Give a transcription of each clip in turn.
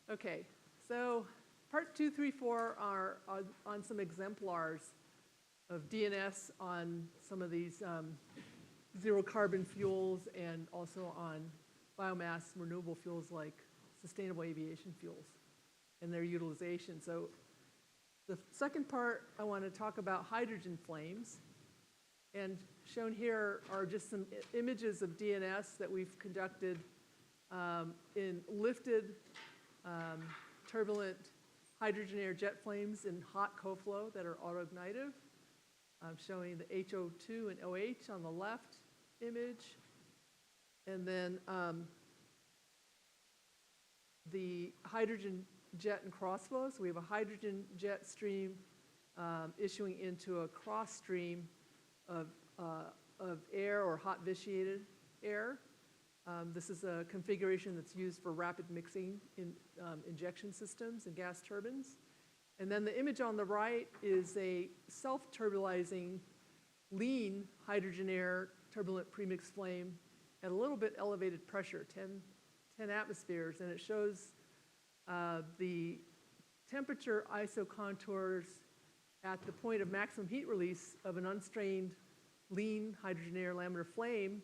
Okay, so part 2, 3, 4 are on some exemplars of DNS on some of these zero carbon fuels and also on biomass renewable fuels like sustainable aviation fuels and their utilization. So the second part, I want to talk about hydrogen flames. And shown here are just some images of DNS that we've conducted in lifted turbulent hydrogen air jet flames in hot co-flow that are autoignitive. I'm showing the HO2 and OH on the left image. And then the hydrogen jet and crossflow. So we have a hydrogen jet stream issuing into a cross stream of air or hot vitiated air. This is a configuration that's used for rapid mixing in injection systems and gas turbines. And then the image on the right is a self-turbulizing lean hydrogen air turbulent premix flame at a little bit elevated pressure, 10 atmospheres, and it shows the temperature isocontours at the point of maximum heat release of an unstrained lean hydrogen air laminar flame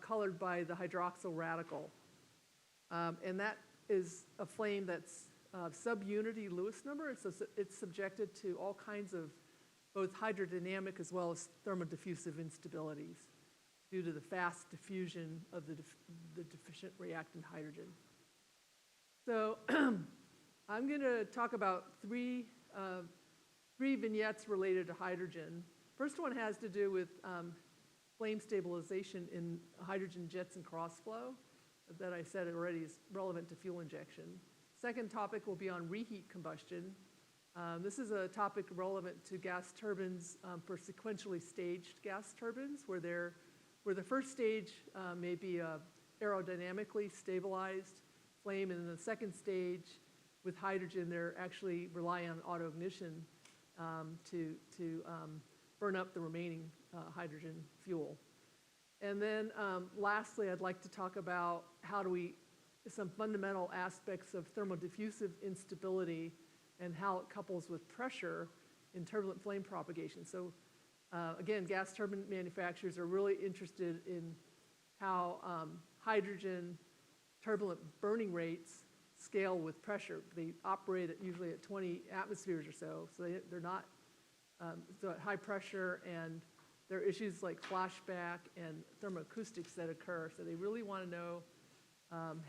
colored by the hydroxyl radical. And that is a flame that's subunity Lewis number, so it's subjected to all kinds of both hydrodynamic as well as thermodiffusive instabilities due to the fast diffusion of the deficient reactant hydrogen. So I'm going to talk about three vignettes related to hydrogen. First one has to do with flame stabilization in hydrogen jets and crossflow that I said already is relevant to fuel injection. Second topic will be on reheat combustion. This is a topic relevant to gas turbines for sequentially staged gas turbines where the first stage may be a aerodynamically stabilized flame, and in the second stage with hydrogen, they're actually rely on autoignition to burn up the remaining hydrogen fuel. And then lastly, I'd like to talk about some fundamental aspects of thermodiffusive instability and how it couples with pressure in turbulent flame propagation. So again, gas turbine manufacturers are really interested in how hydrogen turbulent burning rates scale with pressure. They operate usually at 20 atmospheres or so, so they're not so at high pressure, and there are issues like flashback and thermoacoustics that occur. So they really want to know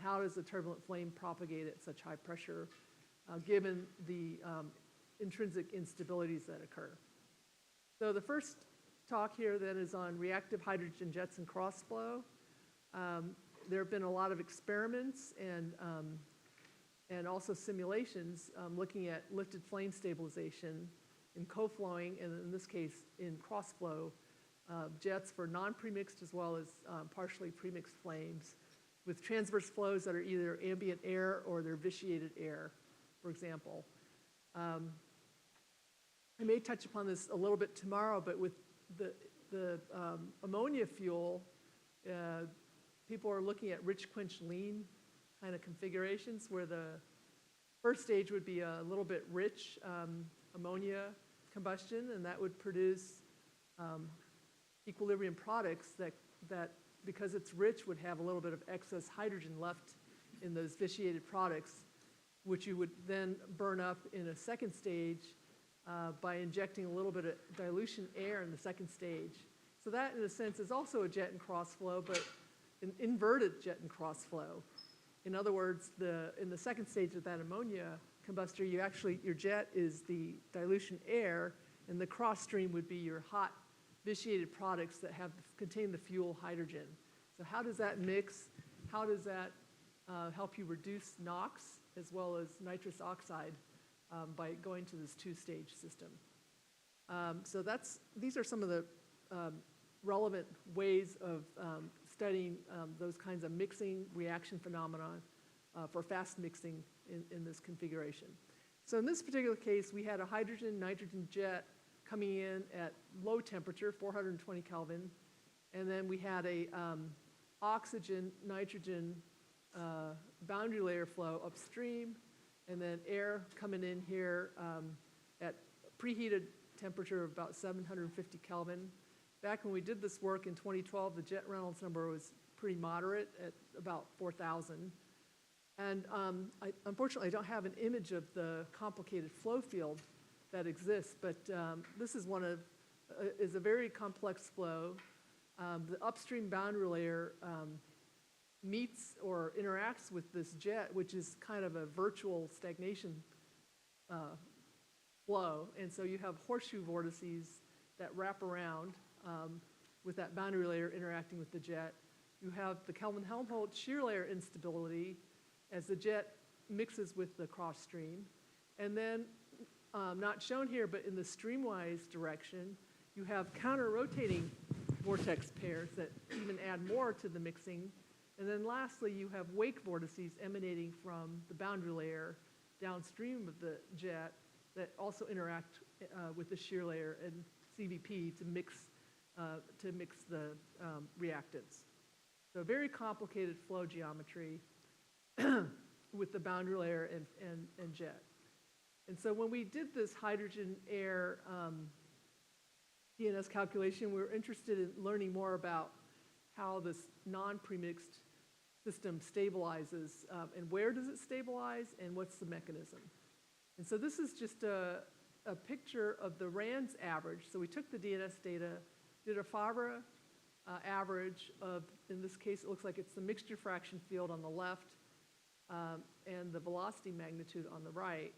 how does the turbulent flame propagate at such high pressure given the intrinsic instabilities that occur. So the first talk here then is on reactive hydrogen jets and crossflow. There have been a lot of experiments and also simulations looking at lifted flame stabilization in co-flowing, and in this case in cross-flow jets for non-premixed as well as partially premixed flames with transverse flows that are either ambient air or they're vitiated air, for example. I may touch upon this a little bit tomorrow, but with the ammonia fuel, people are looking at rich quench lean kind of configurations where the first stage would be a little bit rich ammonia combustion, and that would produce equilibrium products that because it's rich would have a little bit of excess hydrogen left in those vitiated products, which you would then burn up in a second stage by injecting a little bit of dilution air in the second stage. So that, in a sense, is also a jet and crossflow, but an inverted jet and crossflow. In other words, in the second stage of that ammonia combustor, your jet is the dilution air, and the cross stream would be your hot vitiated products that contain the fuel hydrogen. So how does that mix? How does that help you reduce NOx as well as nitrous oxide by going to this two-stage system? So these are some of the relevant ways of studying those kinds of mixing reaction phenomena for fast mixing in this configuration. So in this particular case, we had a hydrogen-nitrogen jet coming in at low temperature, 420 Kelvin, and then we had a oxygen-nitrogen boundary layer flow upstream, and then air coming in here at preheated temperature of about 750 Kelvin. Back when we did this work in 2012, the jet Reynolds number was pretty moderate at about 4,000. And unfortunately, I don't have an image of the complicated flow field that exists, but this is is a very complex flow. The upstream boundary layer meets or interacts with this jet, which is kind of a virtual stagnation flow. And so you have horseshoe vortices that wrap around with that boundary layer interacting with the jet. You have the Kelvin-Helmholtz shear layer instability as the jet mixes with the cross stream. And then, not shown here, but in the streamwise direction, you have counter-rotating vortex pairs that even add more to the mixing. And then lastly, you have wake vortices emanating from the boundary layer downstream of the jet that also interact with the shear layer and CVP to mix the reactants. So very complicated flow geometry with the boundary layer and jet. And so when we did this hydrogen-air DNS calculation, we were interested in learning more about how this non-premixed system stabilizes, and where does it stabilize, and what's the mechanism. And so this is just a picture of the RANS average. So we took the DNS data, did a Favre average of, in this case, it looks like it's the mixture fraction field on the left, and the velocity magnitude on the right,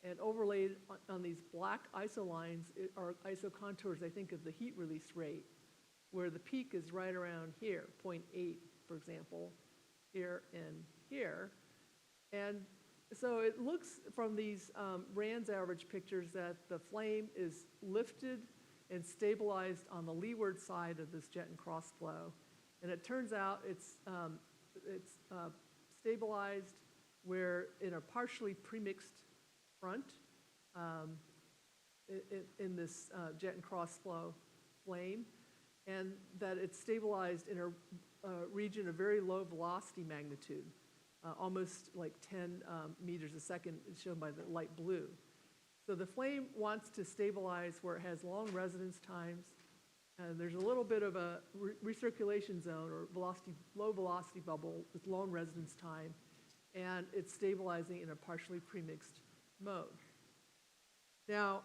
and overlaid on these black isolines are isocontours, I think, of the heat release rate, where the peak is right around here, 0.8, for example, here and here. And so it looks from these RANS average pictures that the flame is lifted and stabilized on the leeward side of this jet and cross flow. And it turns out it's stabilized where in a partially premixed front in this jet and cross flow flame, and that it's stabilized in a region of very low velocity magnitude, almost like 10 meters a second, shown by the light blue. So the flame wants to stabilize where it has long residence times, and there's a little bit of a recirculation zone or low velocity bubble with long residence time, and it's stabilizing in a partially premixed mode. Now,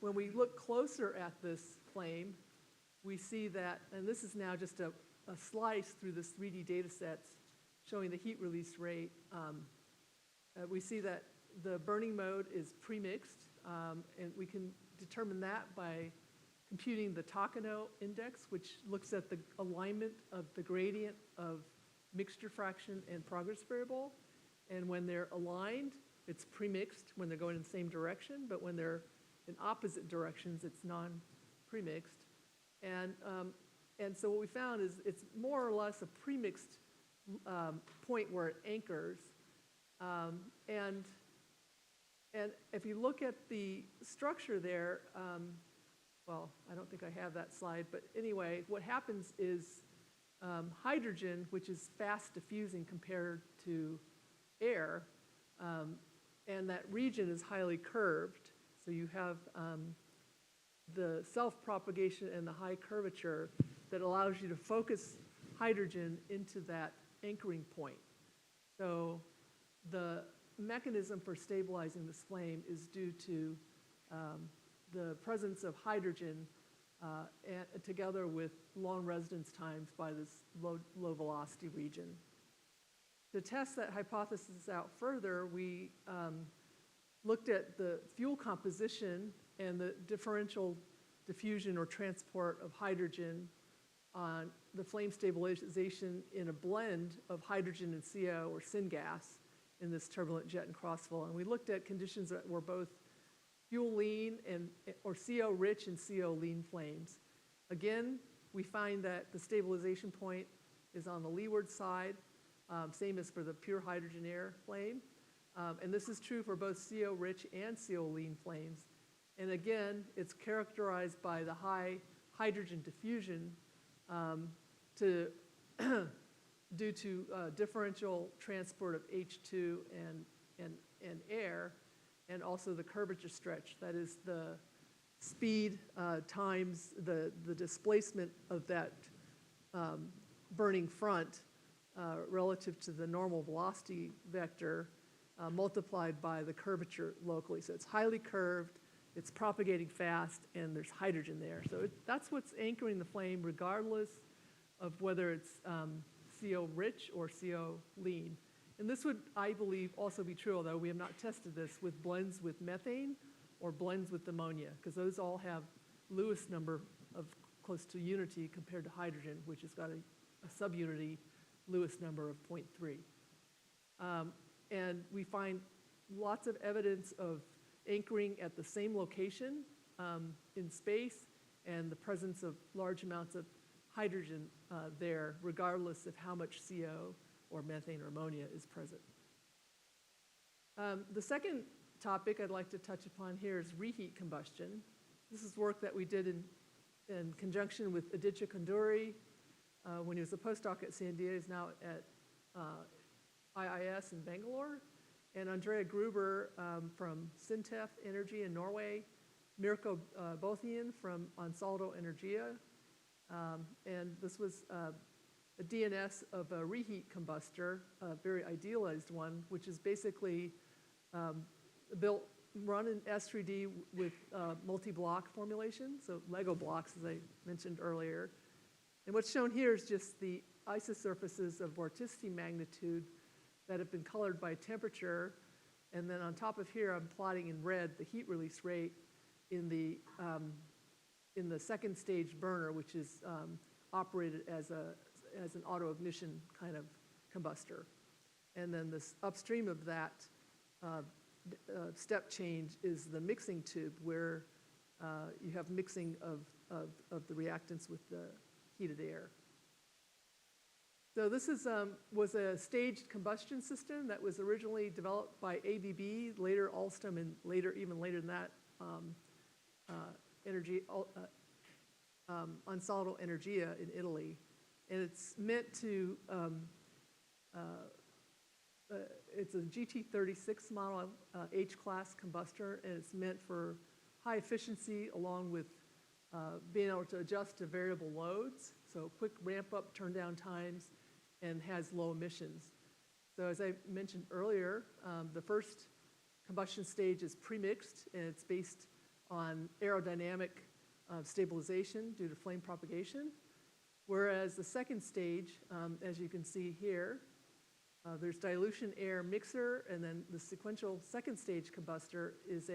when we look closer at this flame, we see that, and this is now just a slice through this 3D data sets showing the heat release rate. We see that the burning mode is premixed, and we can determine that by computing the Takano index, which looks at the alignment of the gradient of mixture fraction and progress variable. And when they're aligned, it's premixed when they're going in the same direction, but when they're in opposite directions, it's non-premixed. And so what we found is it's more or less a premixed point where it anchors. And if you look at the structure there, well, I don't think I have that slide, but anyway, what happens is hydrogen, which is fast diffusing compared to air, and that region is highly curved. So you have the self-propagation and the high curvature that allows you to focus hydrogen into that anchoring point. So the mechanism for stabilizing this flame is due to the presence of hydrogen and together with long residence times by this low velocity region. To test that hypothesis out further, we looked at the fuel composition and the differential diffusion or transport of hydrogen on the flame stabilization in a blend of hydrogen and CO or syngas in this turbulent jet and crossflow. And we looked at conditions that were both fuel lean or CO rich and CO lean flames. Again, we find that the stabilization point is on the leeward side, same as for the pure hydrogen air flame. And this is true for both CO rich and CO lean flames. And again, it's characterized by the high hydrogen diffusion to due to differential transport of H2 and air, and also the curvature stretch. That is the speed times the displacement of that burning front relative to the normal velocity vector multiplied by the curvature locally. So it's highly curved, it's propagating fast, and there's hydrogen there. So that's what's anchoring the flame regardless of whether it's CO rich or CO lean. And this would, I believe, also be true, although we have not tested this, with blends with methane or blends with ammonia, because those all have Lewis number of close to unity compared to hydrogen, which has got a subunity Lewis number of 0.3. And we find lots of evidence of anchoring at the same location in space and the presence of large amounts of hydrogen there, regardless of how much CO or methane or ammonia is present. The second topic I'd like to touch upon here is reheat combustion. This is work that we did in conjunction with Aditya Kanduri when he was a postdoc at Sandia. He's now at IIS in Bangalore. And Andrea Gruber from Sintef Energy in Norway, Mirko Bothian from Ansaldo Energia. And this was a DNS of a reheat combustor, a very idealized one, which is basically run in S3D with multi-block formulation, so Lego blocks, as I mentioned earlier. And what's shown here is just the isosurfaces of vorticity magnitude that have been colored by temperature. And then on top of here, I'm plotting in red the heat release rate in the second stage burner, which is operated as an auto ignition kind of combustor. And then this upstream of that step change is the mixing tube, where you have mixing of the reactants with the heated air. So this was a staged combustion system that was originally developed by ABB, later Alstom, and even later than that, Ansaldo Energia in Italy. And it's meant to, it's a GT36 model H-class combustor, and it's meant for high efficiency along with being able to adjust to variable loads, so quick ramp up, turn down times, and has low emissions. So as I mentioned earlier, the first combustion stage is premixed, and it's based on aerodynamic stabilization due to flame propagation. Whereas the second stage, as you can see here, there's dilution air mixer, and then the sequential second stage combustor is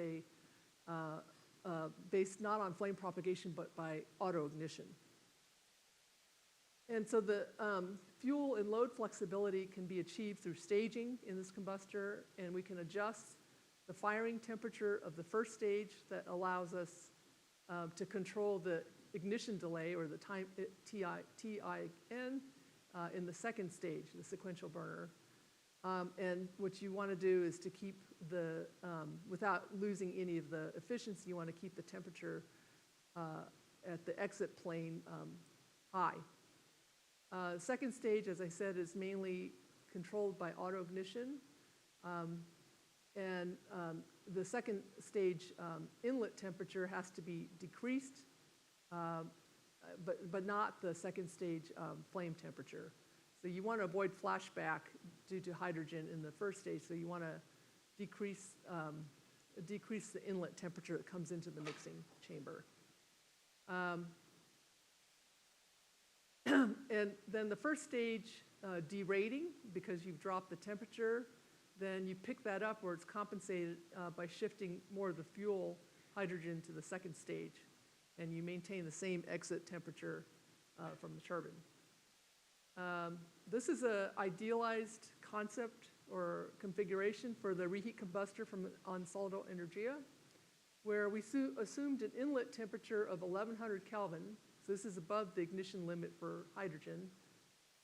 based not on flame propagation, but by auto ignition. And so the fuel and load flexibility can be achieved through staging in this combustor, and we can adjust the firing temperature of the first stage that allows us to control the ignition delay, or the time TIN, in the second stage, the sequential burner. And what you want to do is to keep without losing any of the efficiency, you want to keep the temperature at the exit plane high. Second stage, as I said, is mainly controlled by auto ignition. And the second stage inlet temperature has to be decreased, but not the second stage flame temperature. So you want to avoid flashback due to hydrogen in the first stage, so you want to decrease the inlet temperature that comes into the mixing chamber. And then the first stage derating, because you've dropped the temperature, then you pick that up where it's compensated by shifting more of the fuel hydrogen to the second stage, and you maintain the same exit temperature from the turbine. This is an idealized concept or configuration for the reheat combustor from Ansaldo Energia, where we assumed an inlet temperature of 1100 Kelvin. So this is above the ignition limit for hydrogen.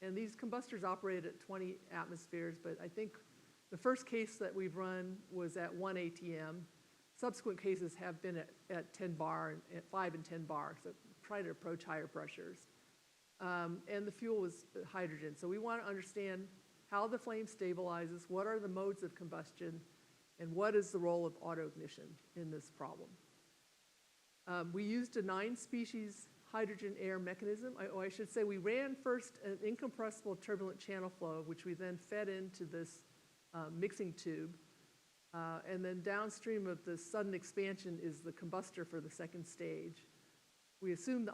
And these combustors operate at 20 atmospheres, but I think the first case that we've run was at 1 ATM. Subsequent cases have been at 10 bar, at 5 and 10 bar, so try to approach higher pressures. and the fuel was hydrogen. So we want to understand how the flame stabilizes, what are the modes of combustion, and what is the role of autoignition in this problem. We used a 9-species hydrogen air mechanism. I should say we ran first an incompressible turbulent channel flow, which we then fed into this mixing tube. And then downstream of the sudden expansion is the combustor for the second stage. We assume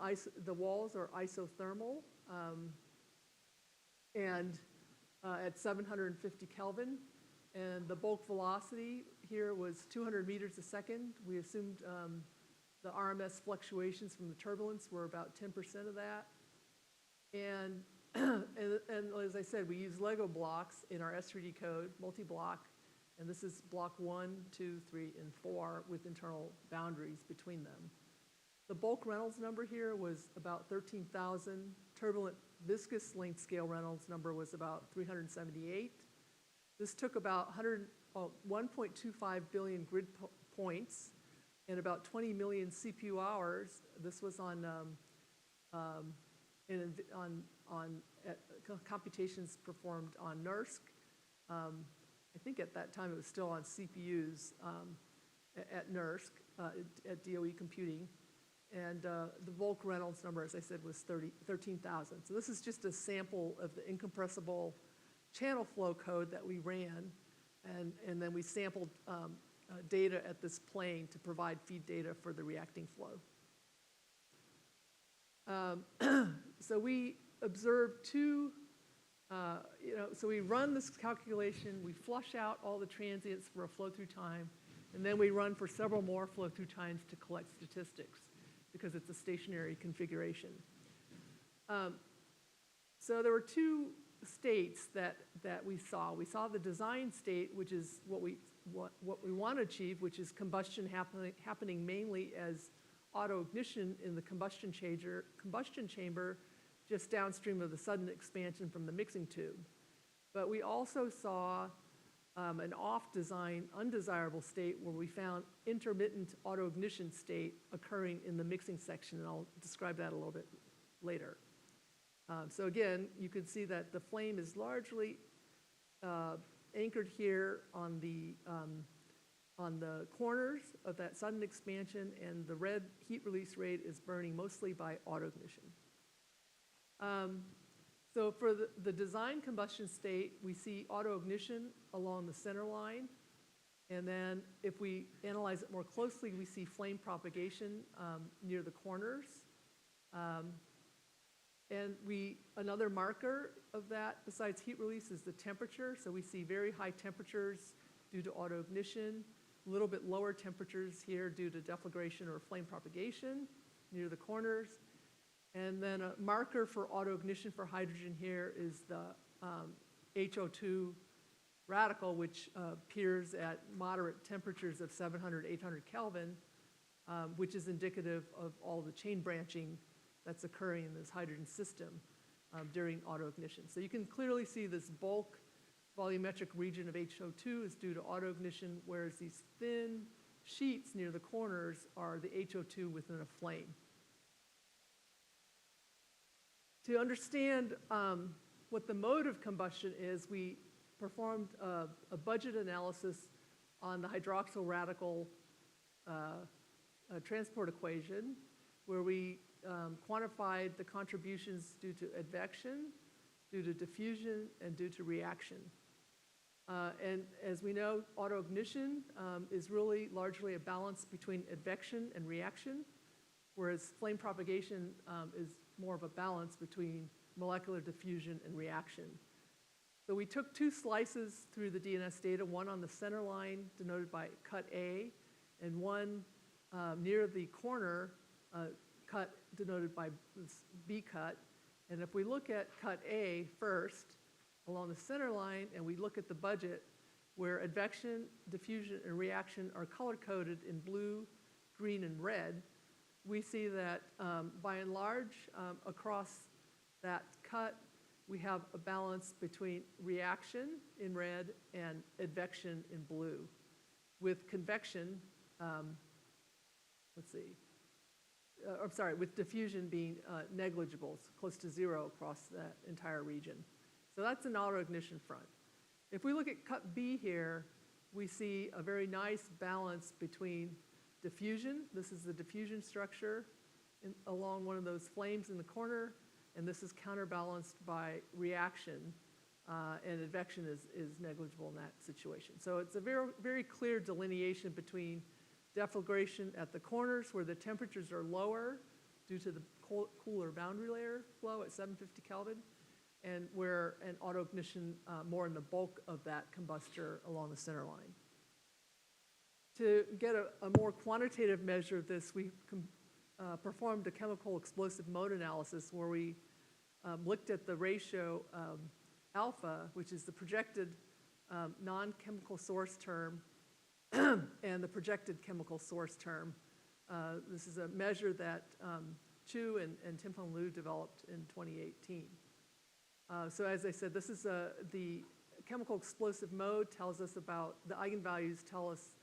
the walls are isothermal and at 750 Kelvin. And the bulk velocity here was 200 meters a second. We assumed the RMS fluctuations from the turbulence were about 10% of that. And as I said, we use Lego blocks in our S3D code, multi-block. And this is block 1, 2, 3, and 4 with internal boundaries between them. The bulk Reynolds number here was about 13,000. Turbulent viscous length scale Reynolds number was about 378. This took about 1.25 billion grid points and about 20 million CPU hours. This was on computations performed on NERSC. I think at that time it was still on CPUs at NERSC, at DOE computing. And the bulk Reynolds number, as I said, was 13,000. So this is just a sample of the incompressible channel flow code that we ran. And then we sampled data at this plane to provide feed data for the reacting flow. So we observed two, so we run this calculation, we flush out all the transients for a flow-through time, and then we run for several more flow-through times to collect statistics because it's a stationary configuration. So there were two states that we saw. We saw the design state, which is what we want to achieve, which is combustion happening mainly as autoignition in the combustion chamber just downstream of the sudden expansion from the mixing tube. But we also saw an off-design, undesirable state where we found intermittent autoignition state occurring in the mixing section, and I'll describe that a little bit later. So again, you can see that the flame is largely anchored here on the corners of that sudden expansion, and the red heat release rate is burning mostly by autoignition. So for the design combustion state, we see autoignition along the center line. And then if we analyze it more closely, we see flame propagation near the corners. And another marker of that, besides heat release, is the temperature. So we see very high temperatures due to autoignition, a little bit lower temperatures here due to deflagration or flame propagation near the corners. And then a marker for autoignition for hydrogen here is the HO2 radical, which appears at moderate temperatures of 700, 800 Kelvin, which is indicative of all the chain branching that's occurring in this hydrogen system during autoignition. So you can clearly see this bulk volumetric region of HO2 is due to autoignition, whereas these thin sheets near the corners are the HO2 within a flame. To understand what the mode of combustion is, we performed a budget analysis on the hydroxyl radical transport equation, where we quantified the contributions due to advection, due to diffusion, and due to reaction. And as we know, autoignition is really largely a balance between advection and reaction, whereas flame propagation is more of a balance between molecular diffusion and reaction. So we took two slices through the DNS data, one on the center line denoted by cut A, and one near the corner cut denoted by B cut. And if we look at cut A first along the center line, and we look at the budget where advection, diffusion, and reaction are color-coded in blue, green, and red, we see that by and large, across that cut, we have a balance between reaction in red and advection in blue. With convection, let's see, I'm sorry, with diffusion being negligible, it's close to zero across that entire region. So that's an auto-ignition front. If we look at cut B here, we see a very nice balance between diffusion. This is the diffusion structure along one of those flames in the corner, and this is counterbalanced by reaction, and advection is negligible in that situation. So it's a very, very clear delineation between deflagration at the corners where the temperatures are lower due to the cooler boundary layer flow at 750 Kelvin, and where an auto-ignition more in the bulk of that combustor along the center line. To get a more quantitative measure of this, we performed a chemical explosive mode analysis where we looked at the ratio alpha, which is the projected non-chemical source term, and the projected chemical source term. This is a measure that Chu and Timpong Liu developed in 2018. So as I said, this is the chemical explosive mode tells us about, the eigenvalues tell us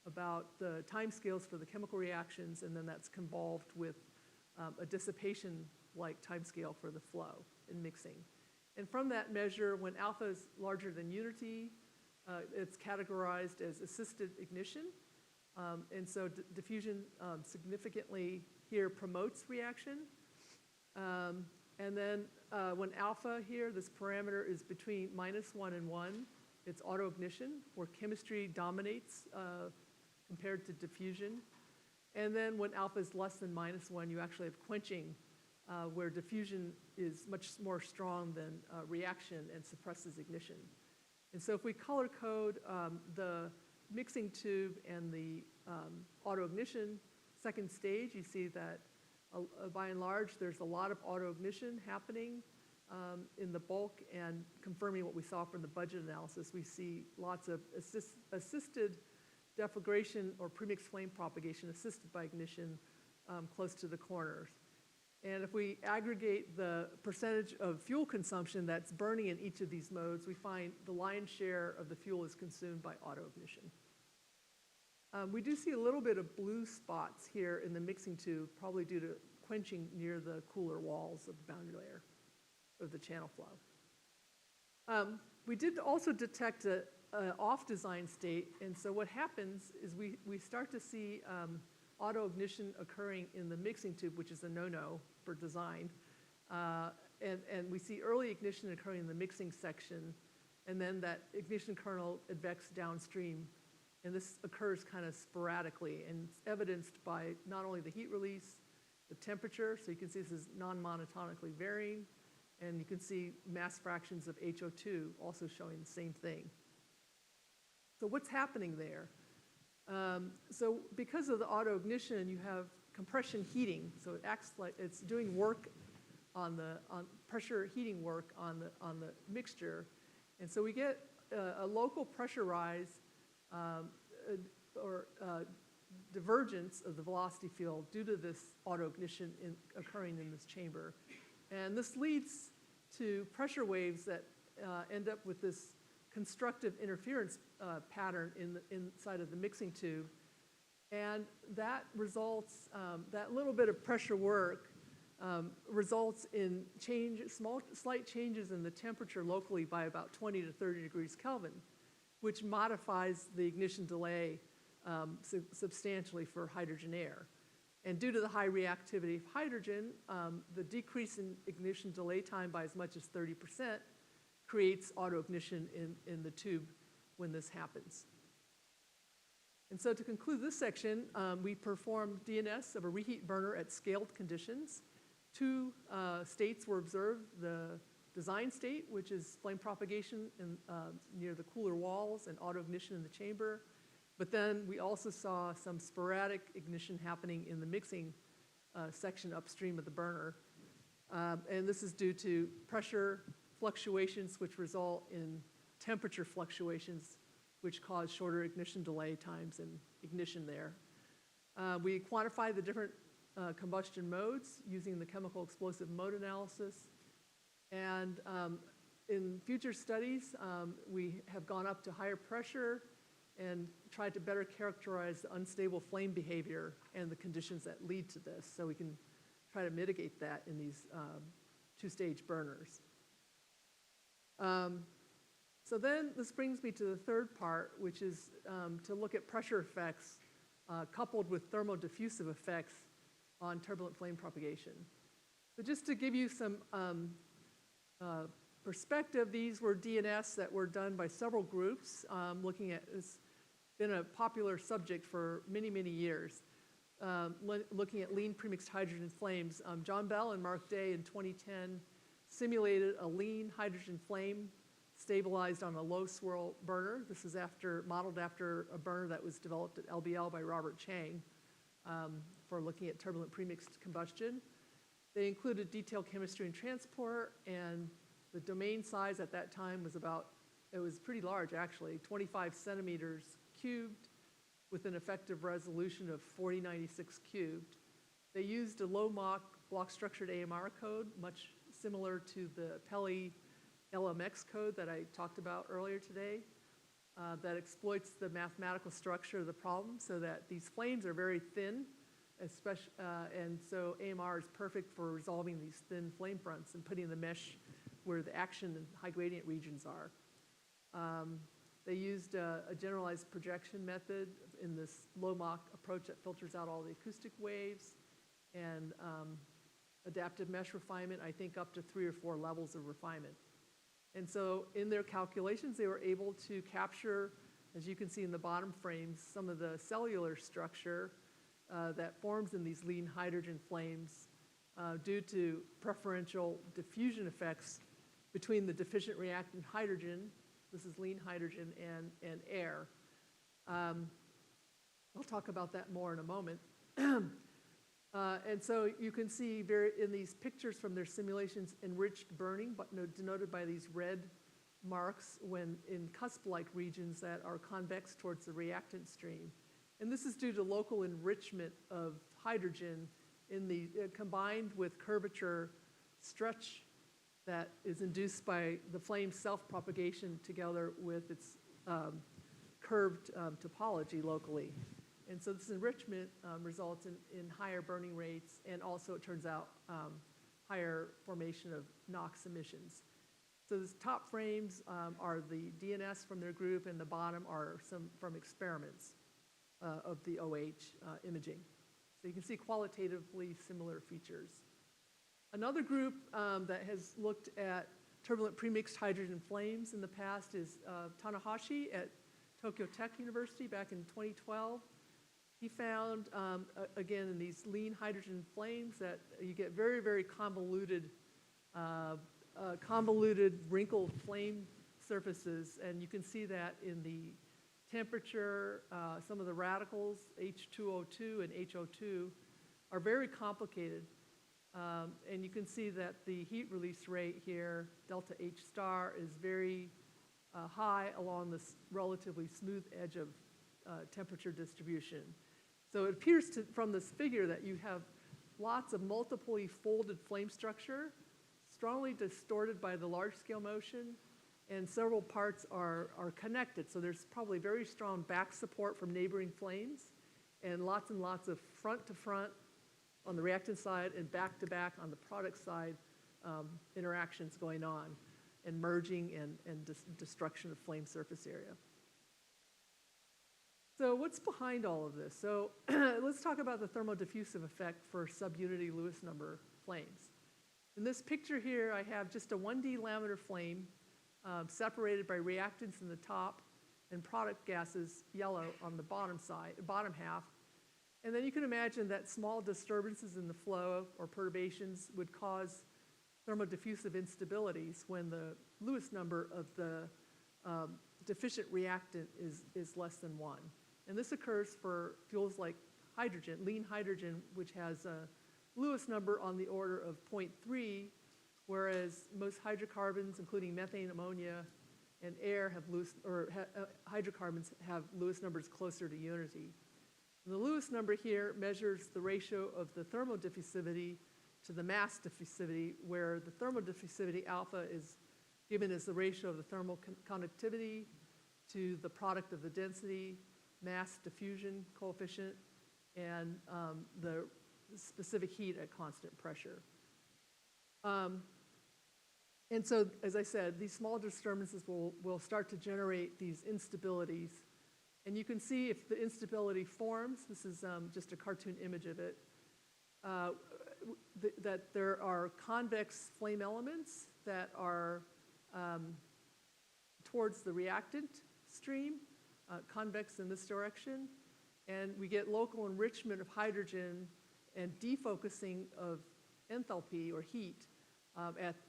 about the timescales for the chemical reactions, and then that's convolved with a dissipation-like timescale for the flow in mixing. And from that measure, when alpha is larger than unity, it's categorized as assisted ignition. And so diffusion significantly here promotes reaction. And then when alpha here, this parameter is between -1 and 1, it's auto-ignition, where chemistry dominates compared to diffusion. And then when alpha is less than -1, you actually have quenching, where diffusion is much more strong than reaction and suppresses ignition. And so if we color code the mixing tube and the auto-ignition second stage, you see that by and large, there's a lot of auto-ignition happening in the bulk, and confirming what we saw from the budget analysis, we see lots of assisted deflagration or premixed flame propagation assisted by ignition close to the corners. And if we aggregate the percentage of fuel consumption that's burning in each of these modes, we find the lion's share of the fuel is consumed by auto-ignition. We do see a little bit of blue spots here in the mixing tube, probably due to quenching near the cooler walls of the boundary layer of the channel flow. We did also detect an off-design state, and so what happens is we start to see auto-ignition occurring in the mixing tube, which is a no-no for design. And we see early ignition occurring in the mixing section, and then that ignition kernel advects downstream. And this occurs kind of sporadically, and it's evidenced by not only the heat release, the temperature, so you can see this is non-monotonically varying, and you can see mass fractions of HO2 also showing the same thing. So what's happening there? So because of the auto-ignition, you have compression heating, so it acts like it's doing work on pressure heating work on the mixture, and so we get a local pressure rise or divergence of the velocity field due to this auto-ignition occurring in this chamber. And this leads to pressure waves that end up with this constructive interference pattern inside of the mixing tube. And that results, that little bit of pressure work results in slight changes in the temperature locally by about 20 to 30 degrees Kelvin, which modifies the ignition delay substantially for hydrogen air. And due to the high reactivity of hydrogen, the decrease in ignition delay time by as much as 30% creates auto-ignition in the tube when this happens. And so to conclude this section, we performed DNS of a reheat burner at scaled conditions. Two states were observed: the design state, which is flame propagation near the cooler walls and auto-ignition in the chamber. But then we also saw some sporadic ignition happening in the mixing section upstream of the burner. And this is due to pressure fluctuations, which result in temperature fluctuations, which cause shorter ignition delay times and ignition there. We quantify the different combustion modes using the chemical explosive mode analysis. And in future studies, we have gone up to higher pressure and tried to better characterize the unstable flame behavior and the conditions that lead to this, so we can try to mitigate that in these two-stage burners. So then this brings me to the third part, which is to look at pressure effects coupled with thermodiffusive effects on turbulent flame propagation. So just to give you some perspective, these were DNS that were done by several groups looking at, it's been a popular subject for many, many years, looking at lean premixed hydrogen flames. John Bell and Mark Day in 2010 simulated a lean hydrogen flame stabilized on a low swirl burner. This is modeled after a burner that was developed at LBL by Robert Chang for looking at turbulent premixed combustion. They included detailed chemistry and transport, and the domain size at that time was it was pretty large actually, 25 centimeters cubed with an effective resolution of 4096 cubed. They used a low Mach block structured AMR code, much similar to the Peli LMX code that I talked about earlier today, that exploits the mathematical structure of the problem so that these flames are very thin, and so AMR is perfect for resolving these thin flame fronts and putting the mesh where the action and high gradient regions are. They used a generalized projection method in this low Mach approach that filters out all the acoustic waves, and adaptive mesh refinement, I think up to 3 or 4 levels of refinement. And so in their calculations, they were able to capture, as you can see in the bottom frames, some of the cellular structure that forms in these lean hydrogen flames due to preferential diffusion effects between the deficient reactant hydrogen, this is lean hydrogen, and air. I'll talk about that more in a moment. And so you can see in these pictures from their simulations, enriched burning, but denoted by these red marks when in cusp-like regions that are convex towards the reactant stream. And this is due to local enrichment of hydrogen in the combined with curvature stretch that is induced by the flame self-propagation together with its curved topology locally. And so this enrichment results in higher burning rates, and also it turns out higher formation of NOx emissions. So the top frames are the DNS from their group, and the bottom are some from experiments of the OH imaging. So you can see qualitatively similar features. Another group that has looked at turbulent premixed hydrogen flames in the past is Tanahashi at Tokyo Tech University back in 2012. He found, again, in these lean hydrogen flames that you get very, very convoluted wrinkled flame surfaces, and you can see that in the temperature. Some of the radicals, H2O2 and HO2, are very complicated. And you can see that the heat release rate here, delta H star, is very high along this relatively smooth edge of temperature distribution. So it appears from this figure that you have lots of multiply folded flame structure, strongly distorted by the large scale motion, and several parts are connected. So there's probably very strong back support from neighboring flames, and lots of front to front on the reactant side and back to back on the product side interactions going on, and merging and destruction of flame surface area. So what's behind all of this? So let's talk about the thermodiffusive effect for subunity Lewis number flames. In this picture here, I have just a 1D laminar flame separated by reactants in the top and product gases, yellow, on the bottom half. And then you can imagine that small disturbances in the flow or perturbations would cause thermodiffusive instabilities when the Lewis number of the deficient reactant is less than 1. And this occurs for fuels like hydrogen, lean hydrogen, which has a Lewis number on the order of 0.3, whereas most hydrocarbons, including methane, ammonia, and air, hydrocarbons have Lewis numbers closer to unity. And the Lewis number here measures the ratio of the thermodiffusivity to the mass diffusivity, where the thermodiffusivity alpha is given as the ratio of the thermal conductivity to the product of the density, mass diffusion coefficient, and the specific heat at constant pressure. And so, as I said, these small disturbances will start to generate these instabilities. And you can see if the instability forms, this is just a cartoon image of it, that there are convex flame elements that are towards the reactant stream, convex in this direction, and we get local enrichment of hydrogen and defocusing of enthalpy or heat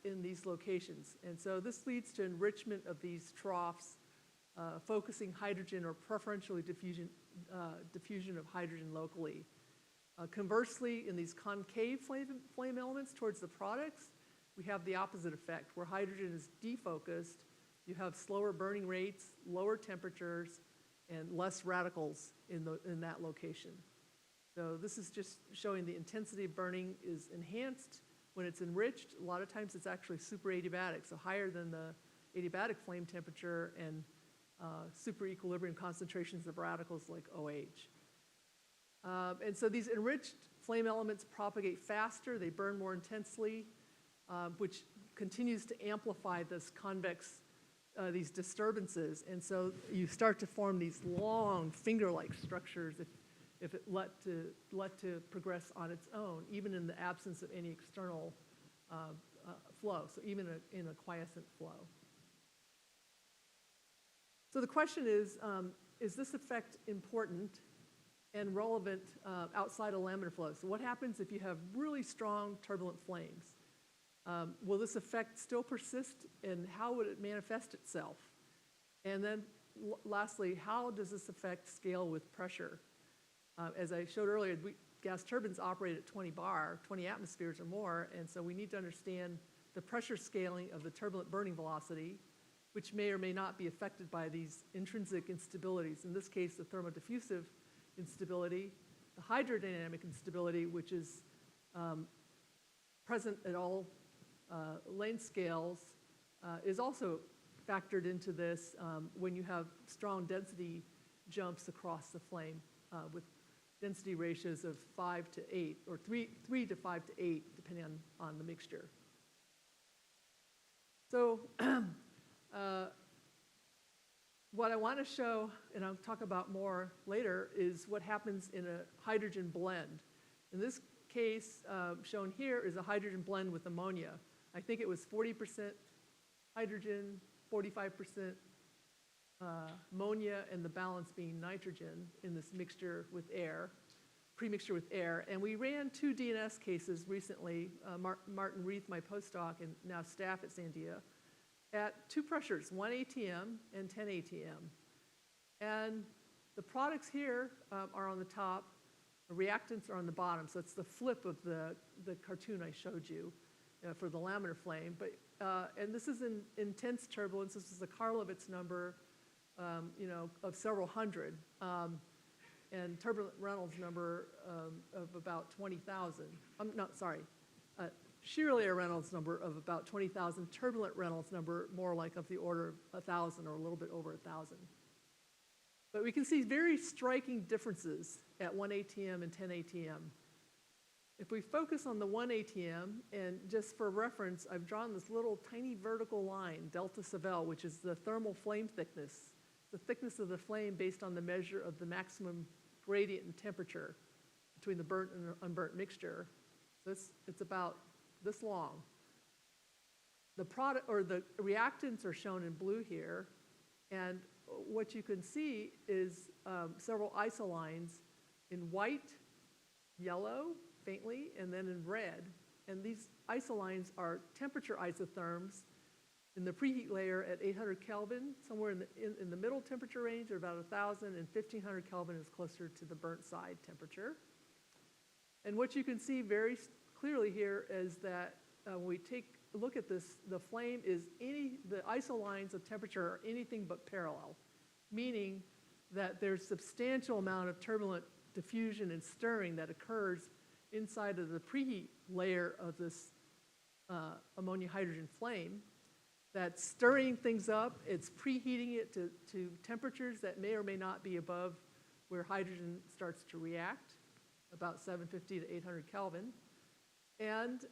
in these locations. And so this leads to enrichment of these troughs, focusing hydrogen or preferentially diffusion of hydrogen locally. Conversely, in these concave flame elements towards the products, we have the opposite effect. Where hydrogen is defocused, you have slower burning rates, lower temperatures, and less radicals in that location. So this is just showing the intensity of burning is enhanced when it's enriched. A lot of times it's actually super adiabatic, so higher than the adiabatic flame temperature and super equilibrium concentrations of radicals like OH. And so these enriched flame elements propagate faster, they burn more intensely, which continues to amplify this convex, these disturbances. And so you start to form these long finger-like structures if it let to progress on its own, even in the absence of any external flow, so even in a quiescent flow. So the question is this effect important and relevant outside of laminar flow? So what happens if you have really strong turbulent flames? Will this effect still persist, and how would it manifest itself? And then lastly, how does this effect scale with pressure? As I showed earlier, gas turbines operate at 20 bar, 20 atmospheres or more, and so we need to understand the pressure scaling of the turbulent burning velocity, which may or may not be affected by these intrinsic instabilities. In this case, the thermodiffusive instability, the hydrodynamic instability, which is present at all length scales, is also factored into this when you have strong density jumps across the flame with density ratios of 5 to 8, or 3 to 5 to 8, depending on the mixture. So what I want to show, and I'll talk about more later, is what happens in a hydrogen blend. In this case, shown here is a hydrogen blend with ammonia. I think it was 40% hydrogen, 45% ammonia, and the balance being nitrogen in this mixture with air, pre-mixture with air. And we ran 2 DNS cases recently, Martin Reith, my postdoc, and now staff at Sandia, at 2 pressures, 1 ATM and 10 ATM. And the products here are on the top, the reactants are on the bottom, so it's the flip of the cartoon I showed you for the laminar flame. But, and this is in intense turbulence. This is the Karlovitz number, of several hundred, and turbulent Reynolds number of about 20,000. Shear layer Reynolds number of about 20,000, turbulent Reynolds number more like of the order of 1,000 or a little bit over 1,000. But we can see very striking differences at 1 ATM and 10 ATM. If we focus on the 1 ATM, and just for reference, I've drawn this little tiny vertical line, delta sub L, which is the thermal flame thickness, the thickness of the flame based on the measure of the maximum gradient in temperature between the burnt and unburnt mixture. So it's about this long. The product, or the reactants, are shown in blue here, and what you can see is several isolines in white, yellow, faintly, and then in red. And these isolines are temperature isotherms in the preheat layer at 800 Kelvin, somewhere in the middle temperature range at about 1,000, and 1,500 Kelvin is closer to the burnt side temperature. And what you can see very clearly here is that when we take a look at this, the flame is the isolines of temperature are anything but parallel, meaning that there's substantial amount of turbulent diffusion and stirring that occurs inside of the preheat layer of this ammonia hydrogen flame. that's stirring things up. It's preheating it to temperatures that may or may not be above where hydrogen starts to react, about 750 to 800 Kelvin. And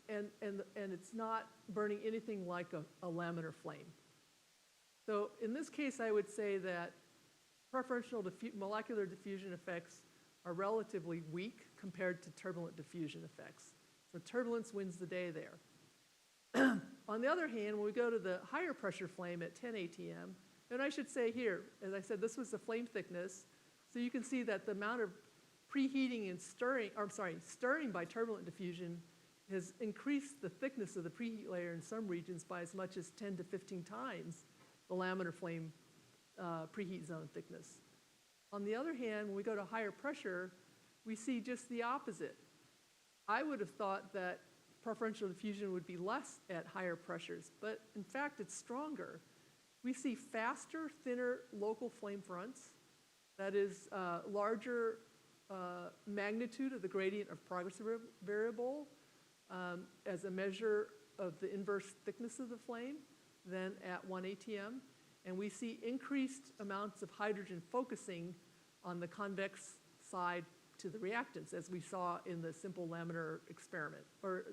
it's not burning anything like a laminar flame. So in this case, I would say that preferential molecular diffusion effects are relatively weak compared to turbulent diffusion effects. So turbulence wins the day there. On the other hand, when we go to the higher pressure flame at 10 ATM, and I should say here, as I said, this was the flame thickness. So you can see that the amount of preheating and stirring by turbulent diffusion has increased the thickness of the preheat layer in some regions by as much as 10 to 15 times the laminar flame preheat zone thickness. On the other hand, when we go to higher pressure, we see just the opposite. I would have thought that preferential diffusion would be less at higher pressures, but in fact, it's stronger. We see faster, thinner local flame fronts, that is larger magnitude of the gradient of progress variable as a measure of the inverse thickness of the flame than at 1 ATM. And we see increased amounts of hydrogen focusing on the convex side to the reactants, as we saw in the simple laminar experiment, or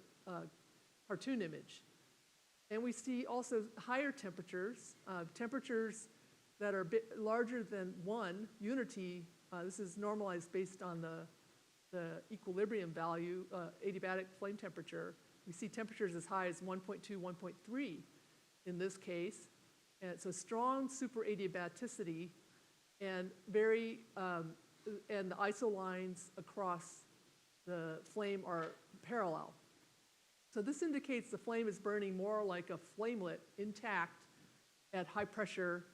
cartoon image. And we see also higher temperatures, temperatures that are a bit larger than 1 unity. This is normalized based on the equilibrium value, adiabatic flame temperature. We see temperatures as high as 1.2, 1.3 in this case. And so strong superadiabaticity and and the isolines across the flame are parallel. So this indicates the flame is burning more like a flamelet intact at high pressure.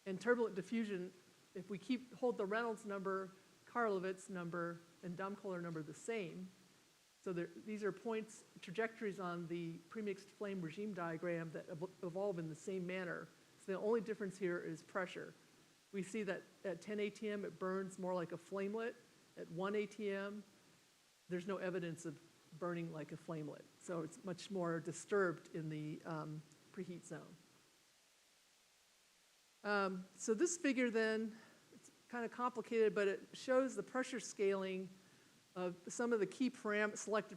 And turbulent diffusion, if we hold the Reynolds number, Karlovitz number, and Domkohler number the same, so these are points, trajectories on the premixed flame regime diagram that evolve in the same manner. So the only difference here is pressure. We see that at 10 ATM, it burns more like a flamelet. At 1 ATM, there's no evidence of burning like a flamelet. So it's much more disturbed in the preheat zone. So this figure then, it's kind of complicated, but it shows the pressure scaling of some of the key selected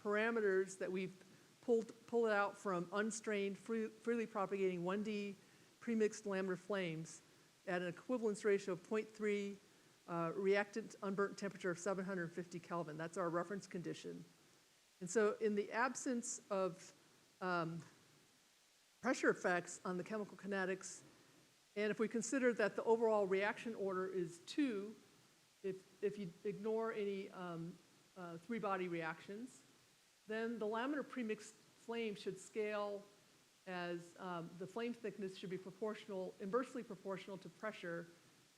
parameters that we've pulled out from unstrained, freely propagating 1D premixed laminar flames at an equivalence ratio of 0.3, reactant unburnt temperature of 750 Kelvin. That's our reference condition. And so in the absence of pressure effects on the chemical kinetics, and if we consider that the overall reaction order is 2, if you ignore any three-body reactions, then the laminar premixed flame should scale as the flame thickness should be inversely proportional to pressure,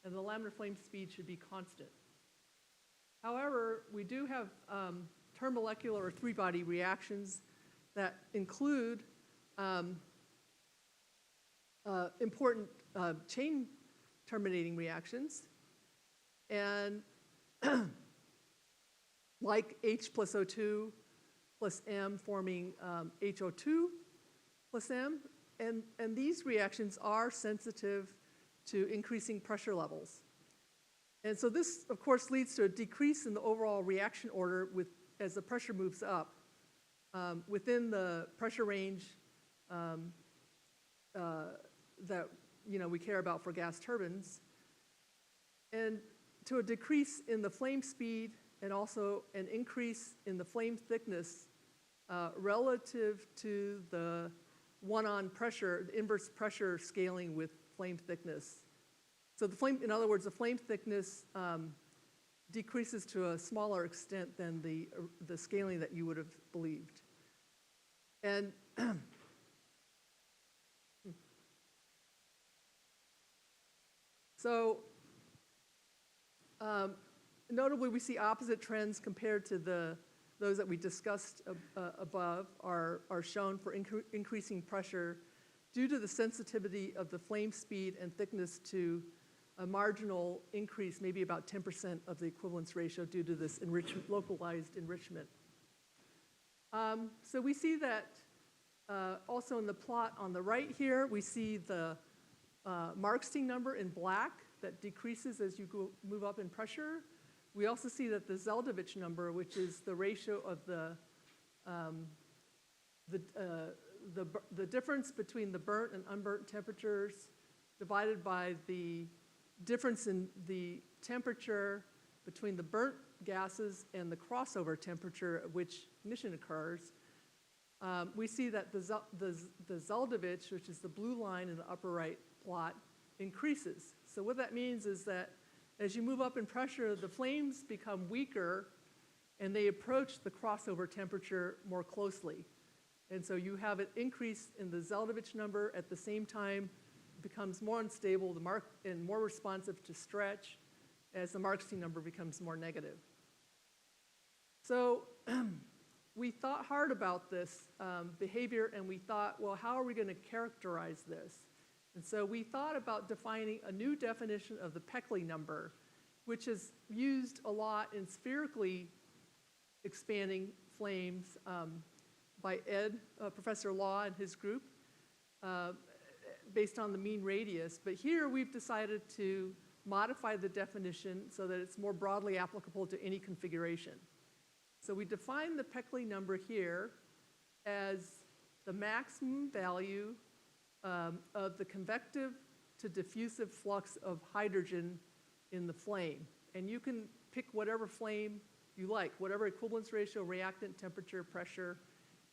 and the laminar flame speed should be constant. However, we do have termolecular or three-body reactions that include important chain terminating reactions, and like H plus O2 plus M forming HO2 plus M, and these reactions are sensitive to increasing pressure levels. And so this, of course, leads to a decrease in the overall reaction order as the pressure moves up within the pressure range that we care about for gas turbines, and to a decrease in the flame speed and also an increase in the flame thickness relative to the one-on pressure, the inverse pressure scaling with flame thickness. So in other words, the flame thickness decreases to a smaller extent than the scaling that you would have believed. And so notably, we see opposite trends compared to those that we discussed above are shown for increasing pressure due to the sensitivity of the flame speed and thickness to a marginal increase, maybe about 10% of the equivalence ratio due to this localized enrichment. So we see that Also in the plot on the right here, we see the Markstein number in black that decreases as you move up in pressure. We also see that the Zeldovich number, which is the ratio of the difference between the burnt and unburnt temperatures divided by the difference in the temperature between the burnt gases and the crossover temperature at which ignition occurs. We see that the Zeldovich, which is the blue line in the upper right plot, increases. So what that means is that as you move up in pressure, the flames become weaker and they approach the crossover temperature more closely. And so you have an increase in the Zeldovich number. At the same time, it becomes more unstable and more responsive to stretch as the Markstein number becomes more negative. So we thought hard about this behavior, and we thought, well, how are we going to characterize this? And so we thought about defining a new definition of the Peckley number, which is used a lot in spherically expanding flames by Professor Law and his group, based on the mean radius. But here we've decided to modify the definition so that it's more broadly applicable to any configuration. So we define the Peckley number here as the maximum value of the convective to diffusive flux of hydrogen in the flame. And you can pick whatever flame you like, whatever equivalence ratio, reactant, temperature, pressure,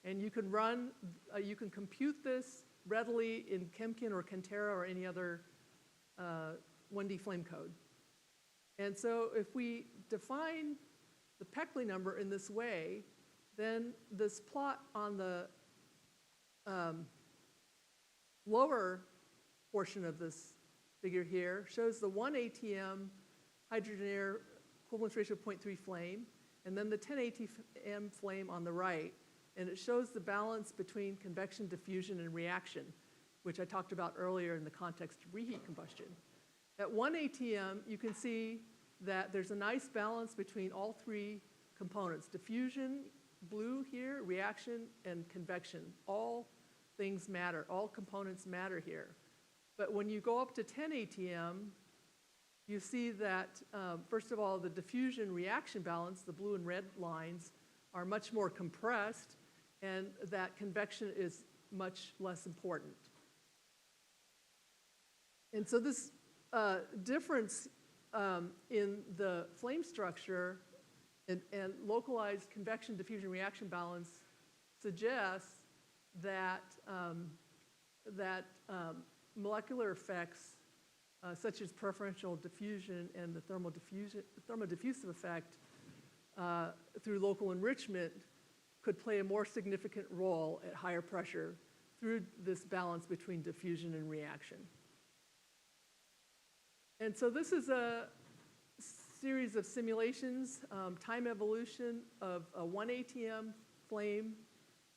and you can compute this readily in Chemkin or Cantera or any other 1D flame code. And so if we define the Peckley number in this way, then this plot on the lower portion of this figure here shows the 1 ATM hydrogen air equivalence ratio 0.3 flame, and then the 10 ATM flame on the right. And it shows the balance between convection, diffusion, and reaction, which I talked about earlier in the context of reheat combustion. At 1 ATM, you can see that there's a nice balance between all three components: diffusion, blue here, reaction, and convection. All things matter. All components matter here. But when you go up to 10 ATM, you see that, first of all, the diffusion reaction balance, the blue and red lines, are much more compressed, and that convection is much less important. And so this difference in the flame structure and localized convection diffusion reaction balance suggests that molecular effects such as preferential diffusion and the thermodiffusive effect through local enrichment could play a more significant role at higher pressure through this balance between diffusion and reaction. And so this is a series of simulations, time evolution of a 1 ATM flame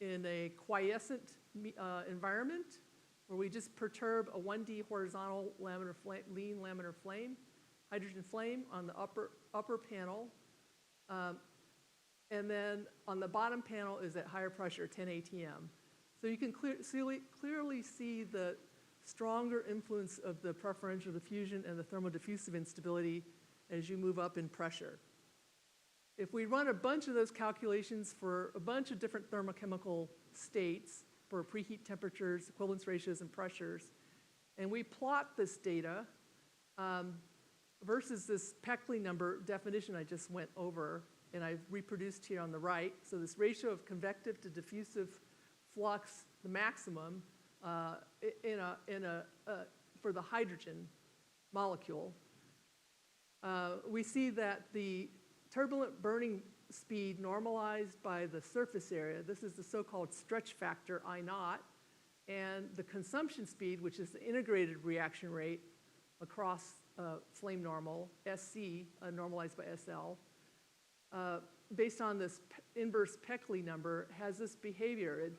in a quiescent environment where we just perturb a 1D horizontal laminar flame, lean laminar flame, hydrogen flame on the upper panel. And then on the bottom panel is at higher pressure, 10 ATM. So you can clearly see the stronger influence of the preferential diffusion and the thermodiffusive instability as you move up in pressure. If we run a bunch of those calculations for a bunch of different thermochemical states for preheat temperatures, equivalence ratios, and pressures, and we plot this data versus this Peckley number definition I just went over, and I've reproduced here on the right. So this ratio of convective to diffusive flux, the maximum, for the hydrogen molecule, we see that the turbulent burning speed normalized by the surface area, this is the so-called stretch factor I0, and the consumption speed, which is the integrated reaction rate across flame normal, SC, normalized by SL, based on this inverse Peckley number, has this behavior.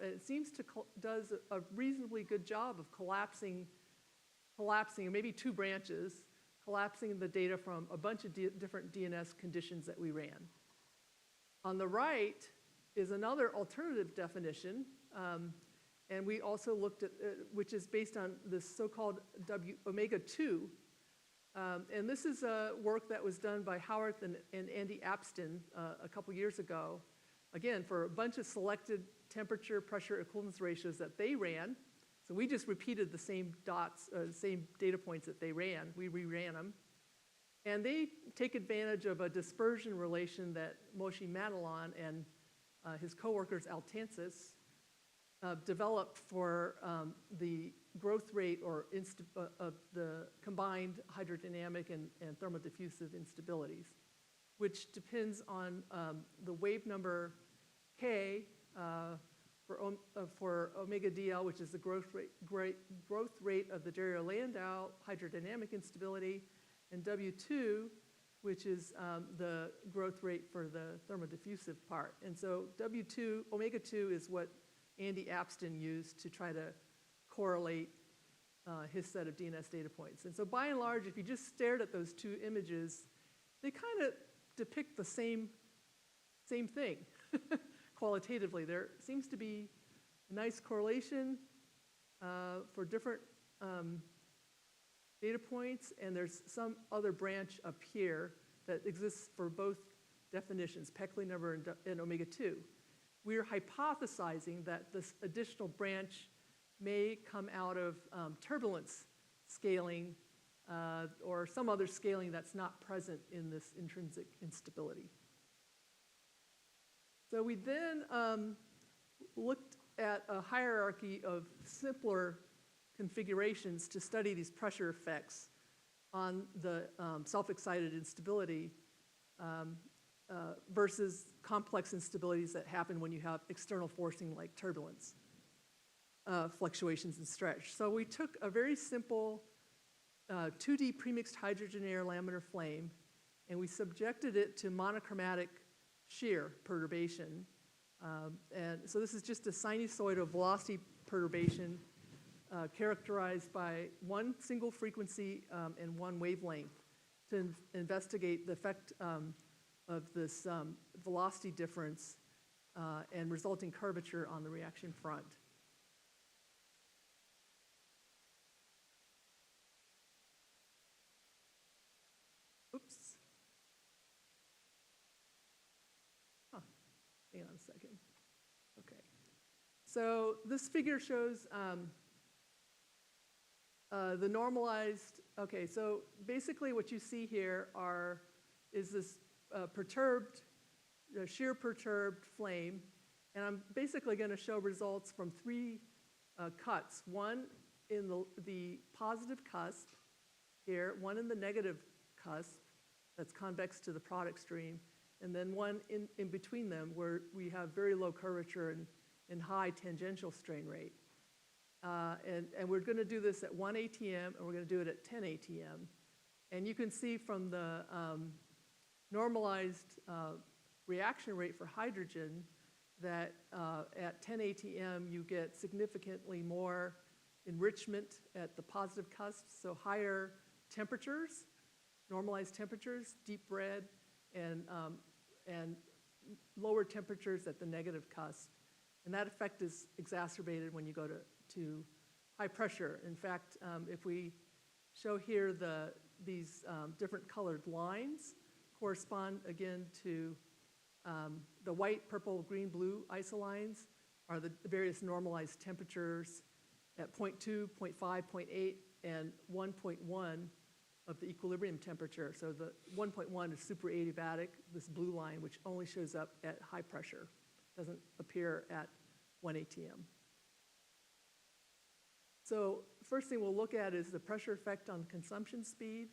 It seems to does a reasonably good job of collapsing maybe two branches, collapsing the data from a bunch of different DNS conditions that we ran. On the right is another alternative definition And we also looked at, which is based on this so-called omega-2. And this is work that was done by Howard and Andy Apston a couple years ago, again, for a bunch of selected temperature, pressure equivalence ratios that they ran. So we just repeated the same same data points that they ran. We reran them. And they take advantage of a dispersion relation that Moshe Madelon and his coworkers Altansis developed for the growth rate or of the combined hydrodynamic and thermodiffusive instabilities, which depends on the wave number K for omega DL, which is the growth rate of the Dario-Landau hydrodynamic instability, and W2, which is the growth rate for the thermodiffusive part. And so W2, omega-2 is what Andy Apston used to try to correlate his set of DNS data points. And so by and large, if you just stared at those two images, they kind of depict the same thing qualitatively. There seems to be a nice correlation for different data points, and there's some other branch up here that exists for both definitions, Peckley number and omega-2. We're hypothesizing that this additional branch may come out of turbulence scaling or some other scaling that's not present in this intrinsic instability. So we then looked at a hierarchy of simpler configurations to study these pressure effects on the self-excited instability versus complex instabilities that happen when you have external forcing like turbulence, fluctuations and stretch. So we took a very simple 2D premixed hydrogen air laminar flame, and we subjected it to monochromatic shear perturbation. And so this is just a sinusoidal velocity perturbation characterized by one single frequency and one wavelength to investigate the effect of this velocity difference and resulting curvature on the reaction front. Oops. Huh. Hang on a second. Okay. So this figure shows the normalized, okay, so basically what you see here is this shear perturbed flame, and I'm basically going to show results from three cuts, one in the positive cusp here, one in the negative cusp that's convex to the product stream, and then one in between them where we have very low curvature and high tangential strain rate. And we're going to do this at 1 ATM, and we're going to do it at 10 ATM. And you can see from the normalized reaction rate for hydrogen that at 10 ATM you get significantly more enrichment at the positive cusp, so higher temperatures, normalized temperatures, deep red, and lower temperatures at the negative cusp. And that effect is exacerbated when you go to high pressure. In fact, if we show here these different colored lines correspond again to the white, purple, green, blue isolines are the various normalized temperatures at 0.2, 0.5, 0.8, and 1.1 of the equilibrium temperature. So the 1.1 is super adiabatic, this blue line, which only shows up at high pressure, doesn't appear at 1 ATM. So first thing we'll look at is the pressure effect on consumption speed.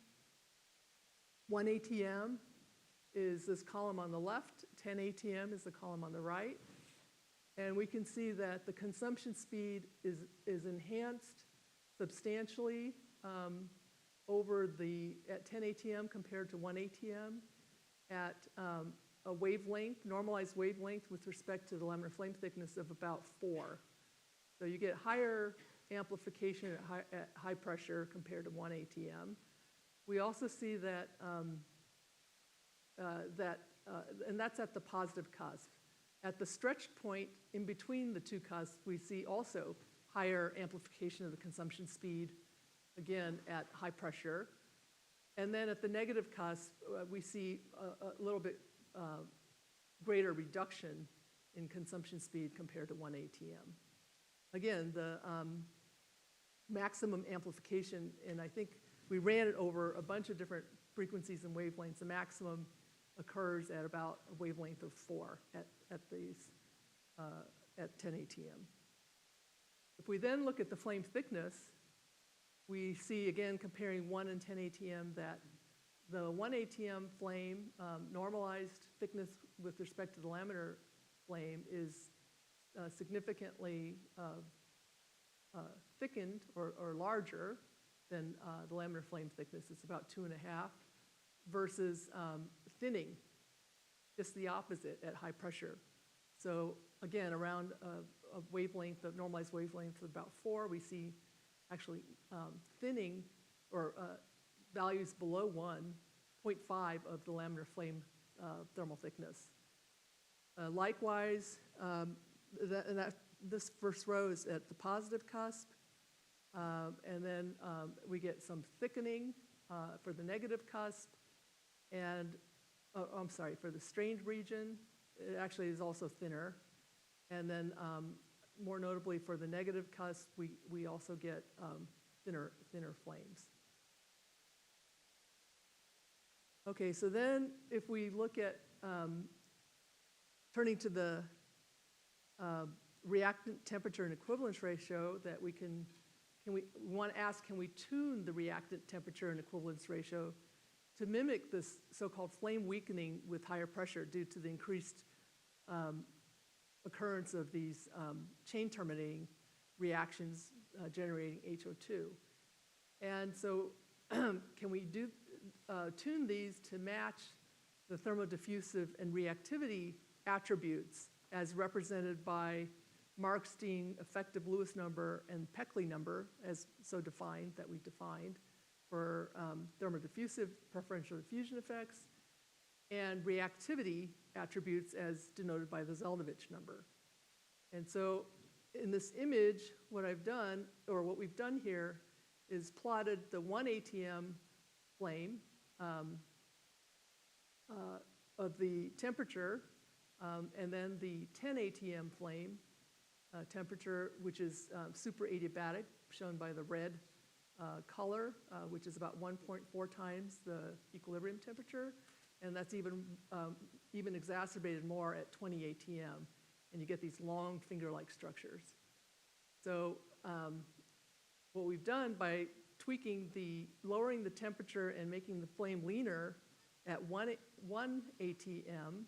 1 ATM is this column on the left, 10 ATM is the column on the right. And we can see that the consumption speed is enhanced substantially at 10 ATM compared to 1 ATM at a wavelength, normalized wavelength with respect to the laminar flame thickness of about 4. So you get higher amplification at high pressure compared to 1 ATM. We also see that, and that's at the positive cusp. At the stretch point in between the two cusps, we see also higher amplification of the consumption speed, again, at high pressure. And then at the negative cusp, we see a little bit greater reduction in consumption speed compared to 1 ATM. Again, the maximum amplification, and I think we ran it over a bunch of different frequencies and wavelengths. The maximum occurs at about a wavelength of 4 at 10 ATM. If we then look at the flame thickness, we see, again, comparing 1 and 10 ATM, that the 1 ATM flame normalized thickness with respect to the laminar flame is significantly thickened or larger than the laminar flame thickness. It's about 2.5 versus thinning, just the opposite at high pressure. So again, around a wavelength, a normalized wavelength of about 4, we see actually thinning or values below 1, 0.5 of the laminar flame thermal thickness. Likewise, this first row is at the positive cusp, and then we get some thickening for the negative cusp, and I'm sorry, for the strained region, it actually is also thinner. And then more notably for the negative cusp, we also get thinner flames. Okay, so then if we look at turning to the reactant temperature and equivalence ratio, that we want to ask, can we tune the reactant temperature and equivalence ratio to mimic this so-called flame weakening with higher pressure due to the increased occurrence of these chain terminating reactions generating HO2. And so can we tune these to match the thermodiffusive and reactivity attributes as represented by Markstein effective Lewis number and Peckley number, as so defined, that we defined for thermodiffusive preferential diffusion effects, and reactivity attributes as denoted by the Zeldovich number. And so in this image, what I've done, or what we've done here, is plotted the 1 ATM flame of the temperature, and then the 10 ATM flame temperature, which is super adiabatic, shown by the red color, which is about 1.4 times the equilibrium temperature, and that's even exacerbated more at 20 ATM, and you get these long finger-like structures. So what we've done by lowering the temperature and making the flame leaner at 1 ATM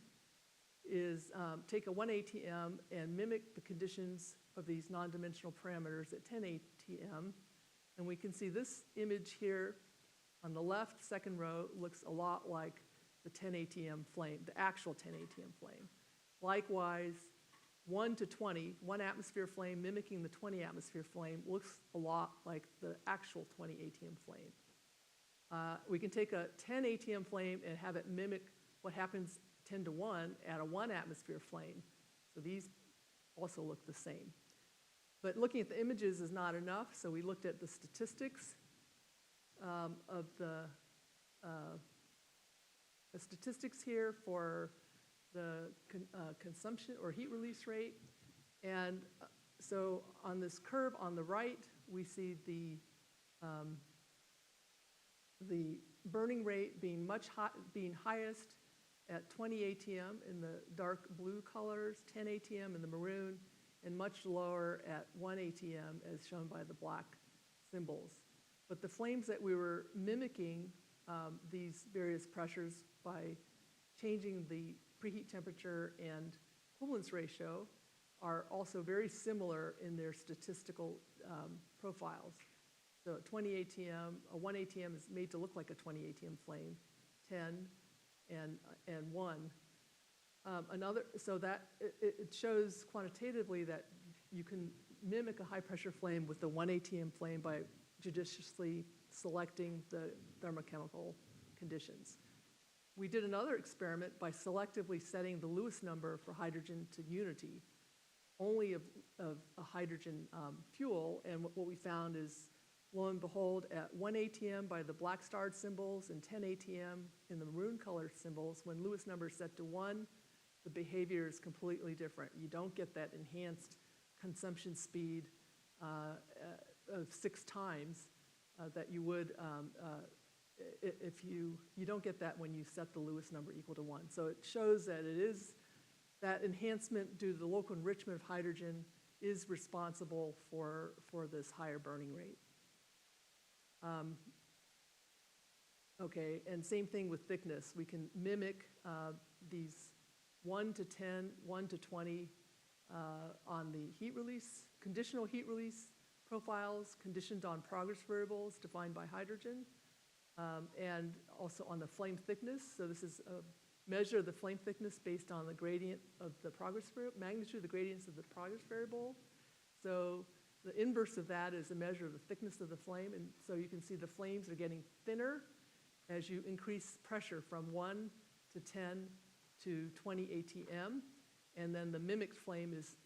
is take a 1 ATM and mimic the conditions of these non-dimensional parameters at 10 ATM. And we can see this image here on the left, second row, looks a lot like the 10 ATM flame, the actual 10 ATM flame. Likewise, 1 to 20, 1 atmosphere flame mimicking the 20 atmosphere flame looks a lot like the actual 20 ATM flame. We can take a 10 ATM flame and have it mimic what happens 10 to 1 at a 1 atmosphere flame. So these also look the same. But looking at the images is not enough, so we looked at the statistics of the statistics here for the consumption or heat release rate. And so on this curve on the right, we see the burning rate being being highest at 20 ATM in the dark blue colors, 10 ATM in the maroon, and much lower at 1 ATM as shown by the black symbols. But the flames that we were mimicking these various pressures by changing the preheat temperature and equivalence ratio are also very similar in their statistical profiles. So at 20 ATM, a 1 ATM is made to look like a 20 ATM flame, 10 and 1. So that it shows quantitatively that you can mimic a high pressure flame with the 1 ATM flame by judiciously selecting the thermochemical conditions. we did another experiment by selectively setting the Lewis number for hydrogen to unity, only of a hydrogen fuel. And what we found is, lo and behold, at 1 ATM by the black starred symbols and 10 ATM in the maroon colored symbols, when Lewis number is set to 1, the behavior is completely different. You don't get that enhanced consumption speed of 6 times that you would if you don't get that when you set the Lewis number equal to 1. So it shows that it is that enhancement due to the local enrichment of hydrogen is responsible for this higher burning rate. Okay, and same thing with thickness. We can mimic these 1 to 10, 1 to 20 on the heat release, conditional heat release profiles conditioned on progress variables defined by hydrogen, and also on the flame thickness. So this is a measure of the flame thickness based on the gradient of the progress variable, magnitude of the gradients of the progress variable. So the inverse of that is a measure of the thickness of the flame, and so you can see the flames are getting thinner as you increase pressure from 1 to 10 to 20 ATM, and then the mimicked flame is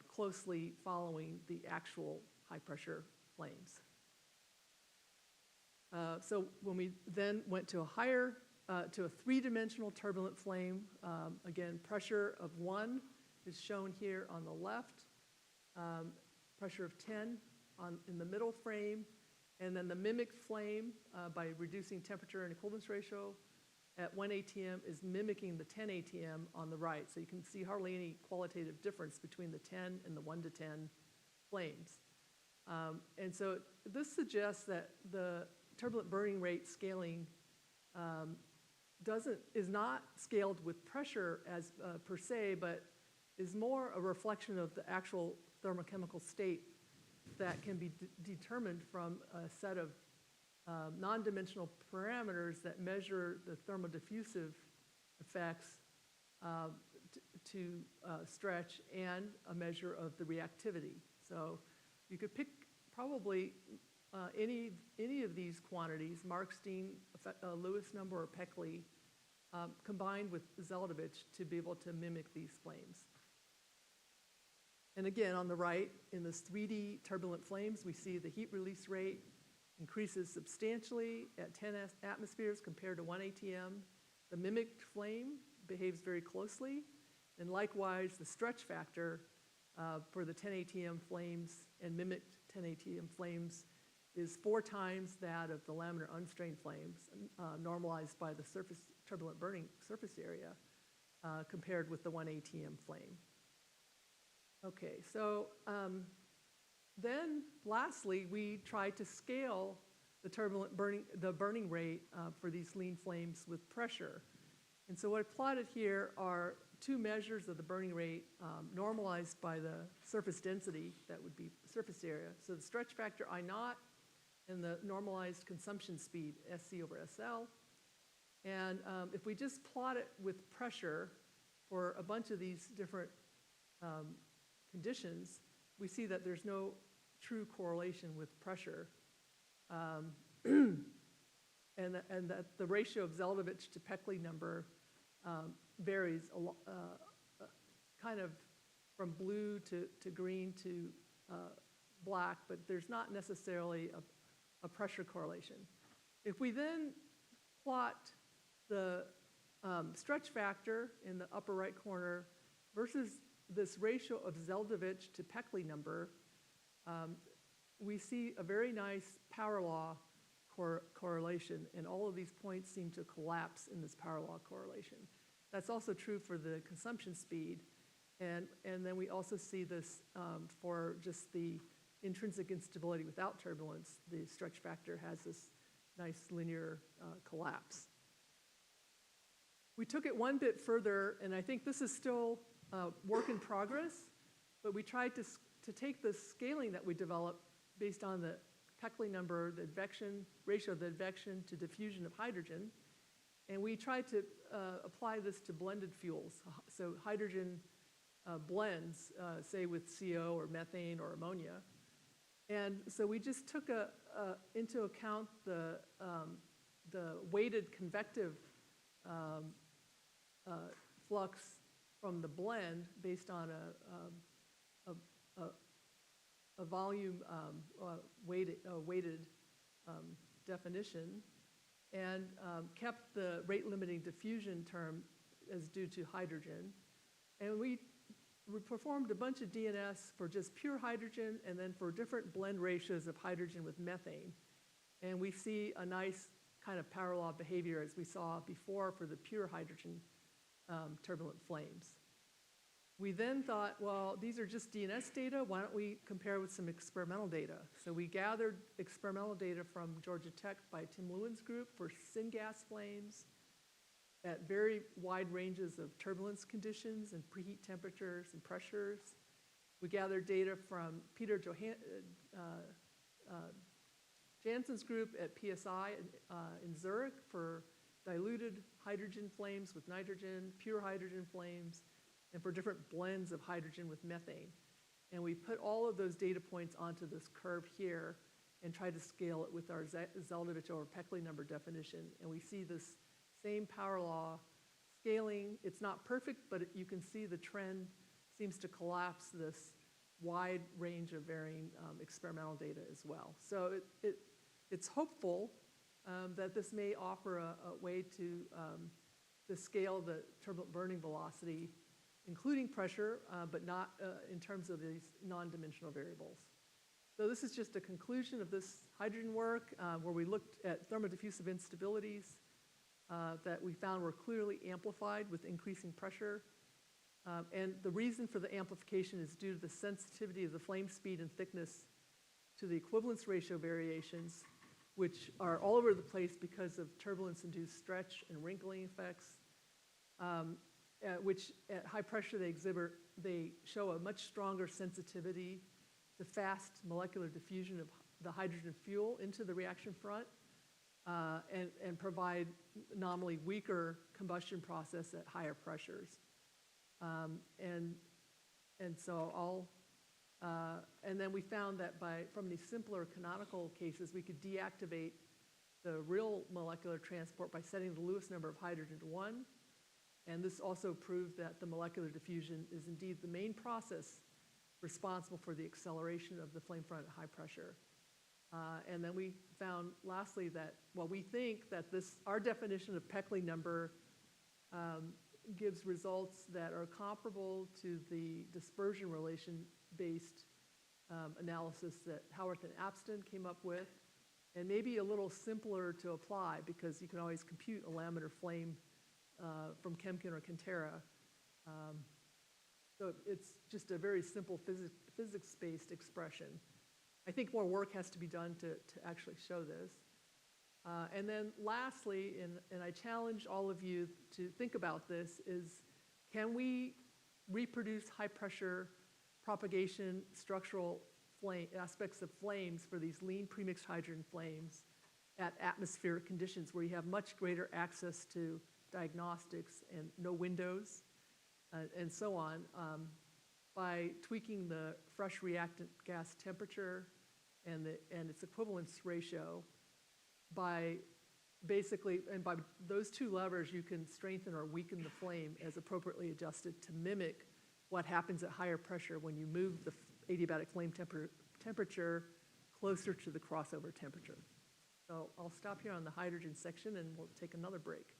closely following the actual high pressure flames. So when we then went to a higher, to a 3-dimensional turbulent flame, again, pressure of 1 is shown here on the left, pressure of 10 in the middle frame, and then the mimicked flame by reducing temperature and equivalence ratio at 1 ATM is mimicking the 10 ATM on the right. So you can see hardly any qualitative difference between the 10 and the 1 to 10 flames. And so this suggests that the turbulent burning rate scaling is not scaled with pressure as per se, but is more a reflection of the actual thermochemical state that can be determined from a set of non-dimensional parameters that measure the thermodiffusive effects to stretch and a measure of the reactivity. So you could pick probably any of these quantities, Markstein, Lewis number, or Peckley, combined with Zeldovich to be able to mimic these flames. And again, on the right, in this 3D turbulent flames, we see the heat release rate increases substantially at 10 atmospheres compared to 1 ATM. The mimicked flame behaves very closely, and likewise, the stretch factor for the 10 ATM flames and mimicked 10 ATM flames is 4 times that of the laminar unstrained flames, normalized by the turbulent burning surface area, compared with the 1 ATM flame. Okay, so then lastly, we tried to scale the burning rate for these lean flames with pressure. And so what I plotted here are 2 measures of the burning rate normalized by the surface density, that would be surface area. So the stretch factor I0 and the normalized consumption speed, SC over SL. And if we just plot it with pressure for a bunch of these different conditions, we see that there's no true correlation with pressure. And that the ratio of Zeldovich to Peckley number varies kind of from blue to green to black, but there's not necessarily a pressure correlation. If we then plot the stretch factor in the upper right corner versus this ratio of Zeldovich to Peckley number, we see a very nice power law correlation, and all of these points seem to collapse in this power law correlation. That's also true for the consumption speed, and then we also see this for just the intrinsic instability without turbulence. The stretch factor has this nice linear collapse. We took it one bit further, and I think this is still work in progress, but we tried to take the scaling that we developed based on the Peckley number, the advection, ratio of the advection to diffusion of hydrogen, and we tried to apply this to blended fuels. So hydrogen blends, say with CO or methane or ammonia. And so we just took into account the weighted convective flux from the blend based on a volume weighted definition, and kept the rate-limiting diffusion term as due to hydrogen. And we performed a bunch of DNS for just pure hydrogen and then for different blend ratios of hydrogen with methane. And we see a nice kind of power law behavior as we saw before for the pure hydrogen turbulent flames. We then thought, well, these are just DNS data. Why don't we compare with some experimental data? So we gathered experimental data from Georgia Tech by Tim Lewin's group for syngas flames at very wide ranges of turbulence conditions and preheat temperatures and pressures. We gathered data from Peter Jansen's group at PSI in Zurich for diluted hydrogen flames with nitrogen, pure hydrogen flames, and for different blends of hydrogen with methane. And we put all of those data points onto this curve here and tried to scale it with our Zeldovich over Peckley number definition. And we see this same power law scaling. It's not perfect, but you can see the trend seems to collapse this wide range of varying experimental data as well. So it's hopeful that this may offer a way to scale the turbulent burning velocity, including pressure, but not in terms of these non-dimensional variables. So this is just a conclusion of this hydrogen work where we looked at thermodiffusive instabilities that we found were clearly amplified with increasing pressure. And the reason for the amplification is due to the sensitivity of the flame speed and thickness to the equivalence ratio variations, which are all over the place because of turbulence-induced stretch and wrinkling effects, which at high pressure they show a much stronger sensitivity to fast molecular diffusion of the hydrogen fuel into the reaction front and provide nominally weaker combustion process at higher pressures. And then we found that from these simpler canonical cases, we could deactivate the real molecular transport by setting the Lewis number of hydrogen to 1. And this also proved that the molecular diffusion is indeed the main process responsible for the acceleration of the flame front at high pressure. And then we found, lastly, that, well, we think that our definition of Peckley number gives results that are comparable to the dispersion relation-based analysis that Howarth and Apston came up with, and maybe a little simpler to apply because you can always compute a laminar flame from Chemkin or Kantara. So it's just a very simple physics-based expression. I think more work has to be done to actually show this. And then lastly, and I challenge all of you to think about this, is can we reproduce high pressure propagation structural aspects of flames for these lean premixed hydrogen flames at atmospheric conditions where you have much greater access to diagnostics and no windows and so on by tweaking the fresh reactant gas temperature and its equivalence ratio by those two levers, you can strengthen or weaken the flame as appropriately adjusted to mimic what happens at higher pressure when you move the adiabatic flame temperature closer to the crossover temperature. So I'll stop here on the hydrogen section and we'll take another break.